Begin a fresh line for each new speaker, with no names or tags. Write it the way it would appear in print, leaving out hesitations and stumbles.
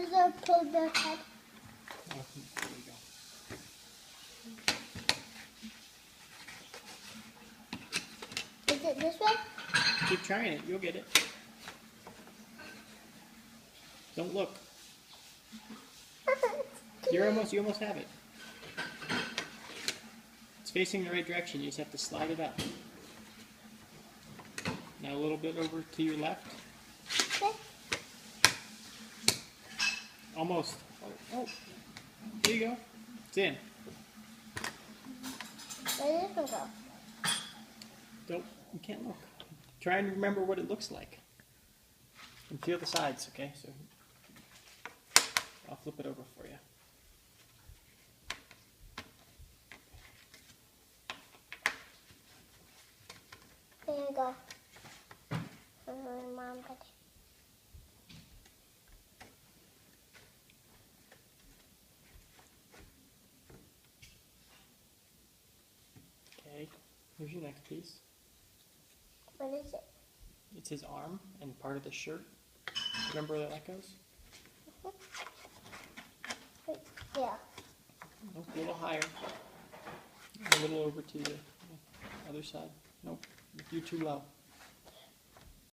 the pull the head.
Oh, there you go.
Is it this way?
Keep trying it. You'll get it. Don't look. You almost have it. It's facing the right direction. You just have to slide it up. Now a little bit over to your left.
Okay.
Almost. Oh. There you go. It's in.
Where did this one go?
You can't look. Try and remember what it looks like. And feel the sides, okay? So I'll flip it over for you.
There you go. Mom, touch.
Okay, here's your next piece.
What is it?
It's his arm and part of the shirt. Remember where that goes?
Wait, yeah.
Nope, a little higher. A little over to the other side. Nope, you're too low.